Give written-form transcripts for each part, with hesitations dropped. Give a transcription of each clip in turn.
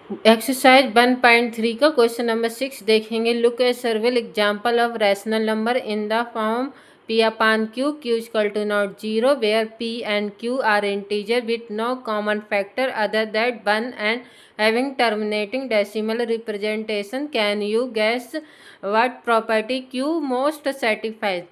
Exercise 1.3 का question number 6 देखेंगे। Look a several example of rational number in the form p upon q, q is equal to not 0, where p and q are integer with no common factor other than 1 and having terminating decimal representation. Can you guess what property q most satisfies?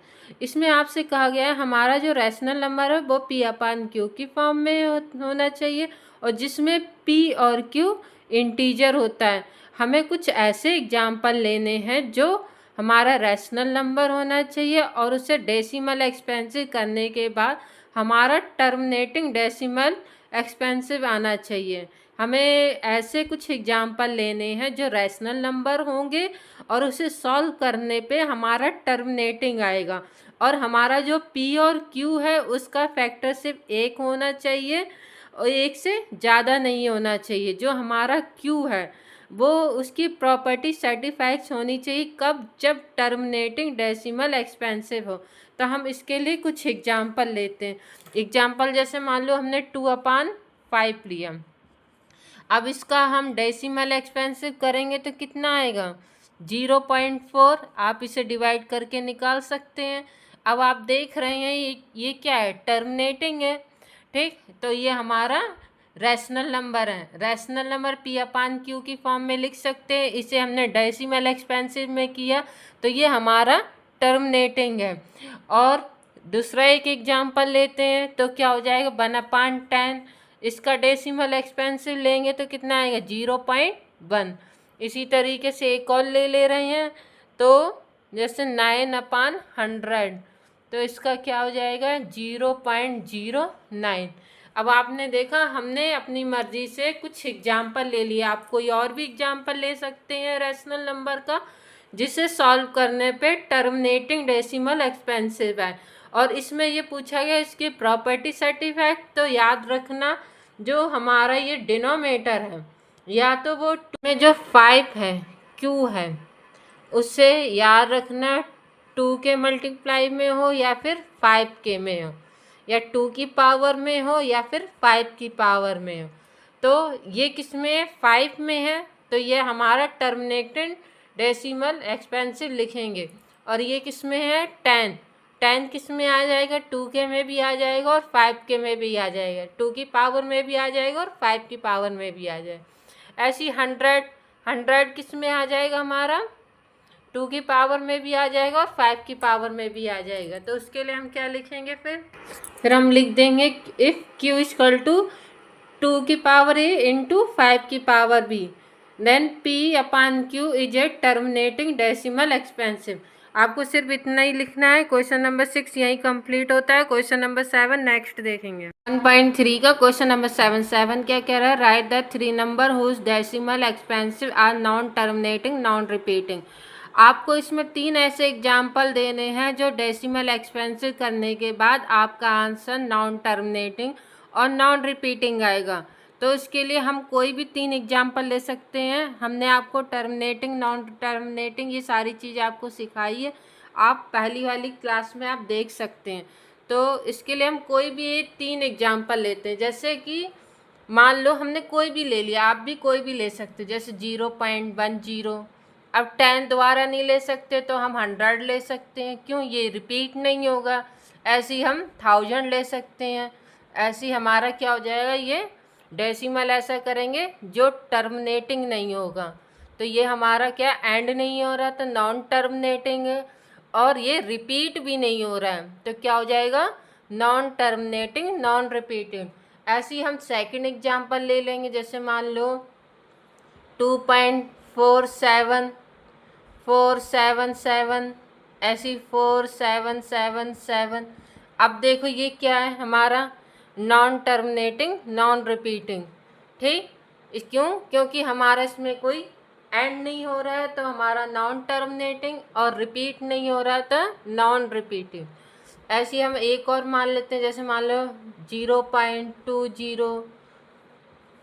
इसमें आपसे कहा गया है हमारा जो rational number है वो p upon q की फॉर्म में होना चाहिए और जिसमें p और q इंटीजर होता है। हमें कुछ ऐसे एग्जाम्पल लेने हैं जो हमारा रैशनल नंबर होना चाहिए और उसे डेसिमल एक्सपेंसिव करने के बाद हमारा टर्मिनेटिंग डेसिमल एक्सपेंसिव आना चाहिए। हमें ऐसे कुछ एग्जाम्पल लेने हैं जो रैशनल नंबर होंगे और उसे सॉल्व करने पे हमारा टर्मिनेटिंग आएगा और हमारा जो p और q है उसका फैक्टर सिर्फ एक होना चाहिए और एक से ज़्यादा नहीं होना चाहिए। जो हमारा q है वो उसकी प्रॉपर्टी सेटिस्फाइज होनी चाहिए कब, जब टर्मिनेटिंग डेसिमल एक्सपेंसिव हो। तो हम इसके लिए कुछ एग्जाम्पल लेते हैं। एग्जाम्पल जैसे मान लो हमने 2/5 लिया। अब इसका हम डेसिमल एक्सपेंसिव करेंगे तो कितना आएगा 0.4। आप इसे डिवाइड करके निकाल सकते हैं। अब आप देख रहे हैं ये क्या है, टर्मिनेटिंग है। ठीक, तो ये हमारा रैशनल नंबर है। Rational number p upon q की फॉर्म में लिख सकते हैं। इसे हमने डेसिमल एक्सपेंसिव में किया तो ये हमारा टर्मिनेटिंग है। और दूसरा एक एग्जांपल लेते हैं तो क्या हो जाएगा 1/10। इसका डेसिमल एक्सपेंसिव लेंगे तो कितना आएगा 0.1। इसी तरीके से एक और ले रहे हैं तो जैसे 9/100 तो इसका क्या हो जाएगा 0.09। अब आपने देखा हमने अपनी मर्जी से कुछ एग्जाम्पल ले लिया। आप कोई और भी एग्जाम्पल ले सकते हैं रैशनल नंबर का जिसे सॉल्व करने पे टर्मिनेटिंग डेसिमल एक्सपेंसिव है। और इसमें ये पूछा गया इसकी प्रॉपर्टी सर्टिफाइड। तो याद रखना जो हमारा ये डिनोमिनेटर है या तो वो में जो 5 है q है उससे याद रखना 2 के मल्टीप्लाई में हो या फिर 5 के में हो, या 2 की पावर में हो या फिर 5 की पावर में हो। तो ये किस में है 5 में है तो ये हमारा टर्मिनेटेड डेसिमल एक्सपेंसिव लिखेंगे। और ये किस में है 10 किस में आ जाएगा 2 के में भी आ जाएगा और 5 के में भी आ जाएगा, 2 की पावर में भी आ जाएगा और 5 की पावर में भी आ जाएगा। ऐसी 100 किस में आ जाएगा हमारा 2 की पावर में भी आ जाएगा और 5 की पावर में भी आ जाएगा। तो उसके लिए हम क्या लिखेंगे फिर हम लिख देंगे इफ़ q इक्वल टू 2 की पावर a इंटू 5 की power b then p upon q is a terminating decimal expansion. आपको सिर्फ इतना ही लिखना है। क्वेश्चन नंबर 6 यही कंप्लीट होता है। क्वेश्चन नंबर 7 नेक्स्ट देखेंगे। 1.3 का क्वेश्चन नंबर 7 क्या कह रहा है, write the 3 number whose decimal expansion are non terminating non repeating. आपको इसमें 3 ऐसे एग्जाम्पल देने हैं जो डेसिमल एक्सपेंसिव करने के बाद आपका आंसर नॉन टर्मिनेटिंग और नॉन रिपीटिंग आएगा। तो इसके लिए हम कोई भी 3 एग्जाम्पल ले सकते हैं। हमने आपको टर्मिनेटिंग नॉन टर्मिनेटिंग ये सारी चीज़ आपको सिखाई है, आप पहली वाली क्लास में आप देख सकते हैं। तो इसके लिए हम कोई भी 3 एग्जाम्पल लेते हैं। जैसे कि मान लो हमने कोई भी ले लिया, आप भी कोई भी ले सकते, जैसे 0.10। अब 10 दोबारा नहीं ले सकते तो हम 100 ले सकते हैं, क्यों, ये रिपीट नहीं होगा। ऐसे ही हम 1000 ले सकते हैं। ऐसे ही हमारा क्या हो जाएगा, ये डेसिमल ऐसा करेंगे जो टर्मिनेटिंग नहीं होगा। तो ये हमारा क्या एंड नहीं हो रहा तो नॉन टर्मिनेटिंग है, और ये रिपीट भी नहीं हो रहा है तो क्या हो जाएगा नॉन टर्मिनेटिंग नॉन रिपीटिंग। ऐसे ही हम सेकंड एग्जांपल ले लेंगे। जैसे मान लो 2.477 ऐसी 4777। अब देखो ये क्या है हमारा नॉन टर्मिनेटिंग नॉन रिपीटिंग। ठीक, क्यों, क्योंकि हमारा इसमें कोई एंड नहीं हो रहा है तो हमारा नॉन टर्मिनेटिंग, और रिपीट नहीं हो रहा तो नॉन रिपीटिंग। ऐसे हम एक और मान लेते हैं। जैसे मान लो 0.20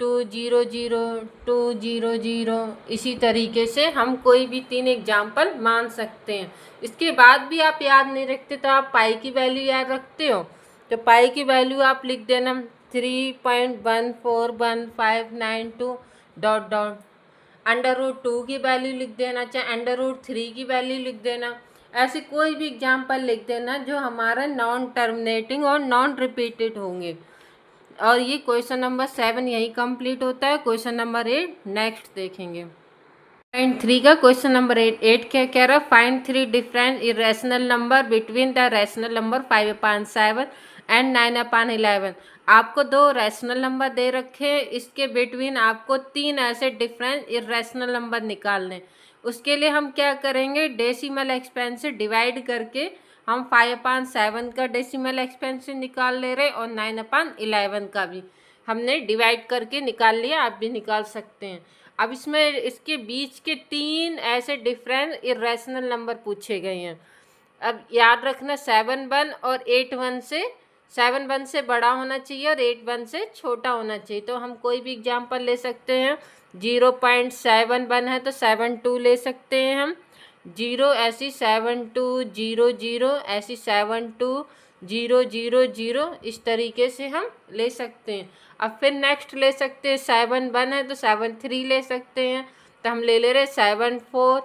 200 इसी तरीके से हम कोई भी 3 एग्जाम्पल मान सकते हैं। इसके बाद भी आप याद नहीं रखते तो आप पाई की वैल्यू याद रखते हो तो पाई की वैल्यू आप लिख देना 3.141592 डॉट डॉट, अंडर रूट 2 की वैल्यू लिख देना, चाहे अंडर रूट 3 की वैल्यू लिख देना। ऐसे कोई भी एग्जाम्पल लिख देना जो हमारा नॉन टर्मिनेटिंग और नॉन रिपीटेड होंगे। और ये क्वेश्चन नंबर 7 यही कंप्लीट होता है। क्वेश्चन नंबर 8 नेक्स्ट देखेंगे। पॉइंट 3 का क्वेश्चन नंबर 8 क्या कह रहा है, find 3 different irrational number between the rational number 5/7 and 9/11। आपको 2 रैशनल नंबर दे रखे हैं, इसके बिटवीन आपको 3 ऐसे डिफरेंट इरेशनल नंबर निकालने। उसके लिए हम क्या करेंगे, डेसिमल एक्सपेंशन डिवाइड करके हम 5/7 का डेसिमल एक्सपेंशन निकाल ले रहे और 9/11 का भी हमने डिवाइड करके निकाल लिया, आप भी निकाल सकते हैं। अब इसमें इसके बीच के 3 ऐसे डिफरेंट इरेशनल नंबर पूछे गए हैं। अब याद रखना 7/1 और 8/1 से 7/1 से बड़ा होना चाहिए और 8/1 से छोटा होना चाहिए। तो हम कोई भी एग्जांपल ले सकते हैं। 0.7/1 है तो 7/2 ले सकते हैं हम। 0 ऐसी 7/2 ऐसी 7/2 इस तरीके से हम ले सकते हैं। अब फिर नेक्स्ट ले सकते हैं, 7/1 है तो 7/3 ले सकते हैं। तो हम ले रहे 7/4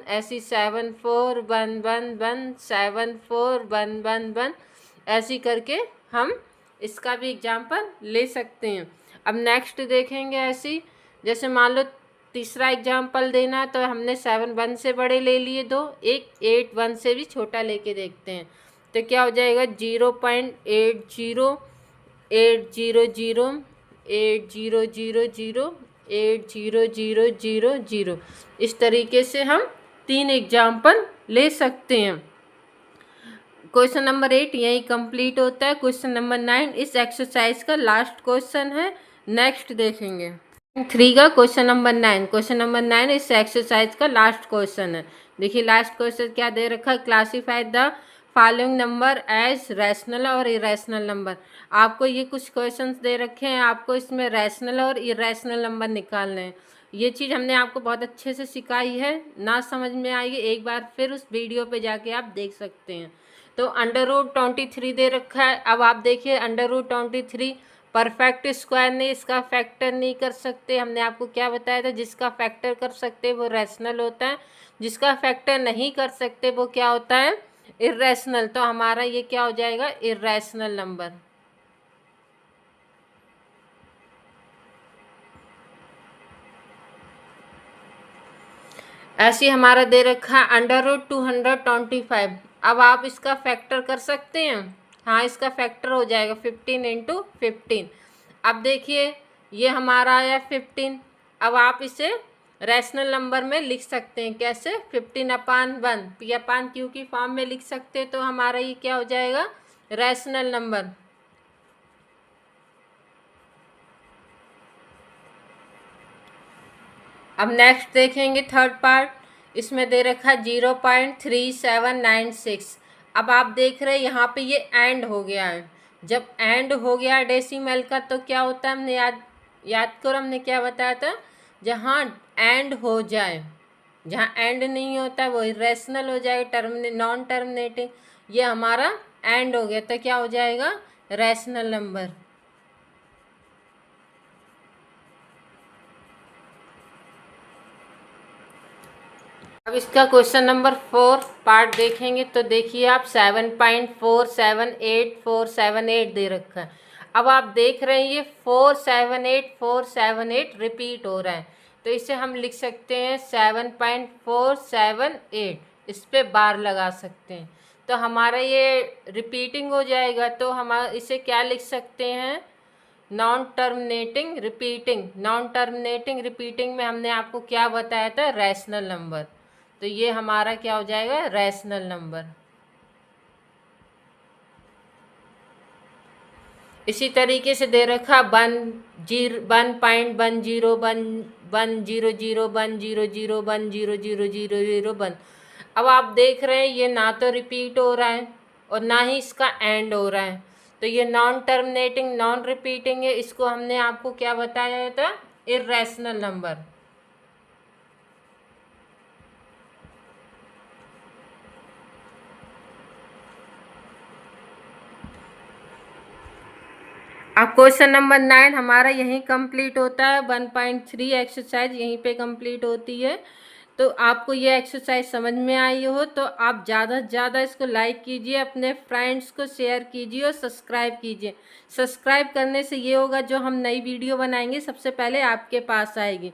ऐसी 7/4 7/1 ऐसी करके हम इसका भी एग्जाम्पल ले सकते हैं। अब नेक्स्ट देखेंगे ऐसी, जैसे मान लो तीसरा एग्जाम्पल देना है तो हमने 7/1 से बड़े ले लिए 2, एक 8/1 से भी छोटा लेके देखते हैं। तो क्या हो जाएगा 0.80 800 इस तरीके से हम 3 एग्जाम्पल ले सकते हैं। क्वेश्चन नंबर 8 यही कंप्लीट होता है। क्वेश्चन नंबर 9 इस एक्सरसाइज का लास्ट क्वेश्चन है, नेक्स्ट देखेंगे। 3 का क्वेश्चन नंबर 9 इस एक्सरसाइज का लास्ट क्वेश्चन है। देखिए लास्ट क्वेश्चन क्या दे रखा है, classify the following number as rational और इरेशनल नंबर। आपको ये कुछ क्वेश्चंस दे रखे हैं, आपको इसमें रैशनल और इरेशनल नंबर निकालने हैं। ये चीज़ हमने आपको बहुत अच्छे से सिखाई है, ना समझ में आएगी एक बार फिर उस वीडियो पे जाके आप देख सकते हैं। तो अंडर रूट 23 दे रखा है। अब आप देखिए अंडर रूट 23 परफेक्ट स्क्वायर ने इसका फैक्टर नहीं कर सकते। हमने आपको क्या बताया था, जिसका फैक्टर कर सकते वो रैशनल होता है, जिसका फैक्टर नहीं कर सकते वो क्या होता है, इर्रेशनल। तो हमारा ये क्या हो जाएगा, इर्रेशनल नंबर। ऐसे हमारा दे रखा है अंडर रूट 225। अब आप इसका फैक्टर कर सकते हैं, हाँ इसका फैक्टर हो जाएगा 15 × 15। अब देखिए ये हमारा आया 15। अब आप इसे रैशनल नंबर में लिख सकते हैं, कैसे, 15/1 P/Q की फॉर्म में लिख सकते हैं। तो हमारा ये क्या हो जाएगा, रैशनल नंबर। अब नेक्स्ट देखेंगे थर्ड पार्ट, इसमें दे रखा है 0.3796। अब आप देख रहे हैं यहाँ पे ये एंड हो गया है। जब एंड हो गया डेसिमल का तो क्या होता है, हमने याद करो हमने क्या बताया था, जहाँ एंड हो जाए, जहाँ एंड नहीं होता वो इरेशनल हो जाएगा, नॉन टर्मिनेटिंग। ये हमारा एंड हो गया तो क्या हो जाएगा, रैशनल नंबर। अब इसका क्वेश्चन नंबर 4 पार्ट देखेंगे। तो देखिए आप 7.478 दे रखा है। अब आप देख रहे हैं ये 478 रिपीट हो रहा है। तो इसे हम लिख सकते हैं 7.478, इस पर बार लगा सकते हैं। तो हमारा ये रिपीटिंग हो जाएगा। तो हम इसे क्या लिख सकते हैं, नॉन टर्मिनेटिंग रिपीटिंग में हमने आपको क्या बताया था, रैशनल नंबर। तो ये हमारा क्या हो जाएगा, रैशनल नंबर। इसी तरीके से दे रखा 1.00100 अब आप देख रहे हैं ये ना तो रिपीट हो रहा है और ना ही इसका एंड हो रहा है। तो ये नॉन टर्मिनेटिंग नॉन रिपीटिंग है, इसको हमने आपको क्या बताया था, इर्रेशनल नंबर। अब क्वेश्चन नंबर 9 हमारा यहीं कंप्लीट होता है। 1.3 एक्सरसाइज यहीं पे कंप्लीट होती है। तो आपको ये एक्सरसाइज समझ में आई हो तो आप ज़्यादा से ज़्यादा इसको लाइक कीजिए, अपने फ्रेंड्स को शेयर कीजिए और सब्सक्राइब कीजिए। सब्सक्राइब करने से ये होगा, जो हम नई वीडियो बनाएंगे सबसे पहले आपके पास आएगी।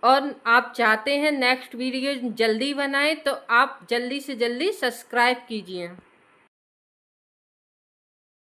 और आप चाहते हैं नेक्स्ट वीडियो जल्दी बनाएं तो आप जल्दी से जल्दी सब्सक्राइब कीजिए।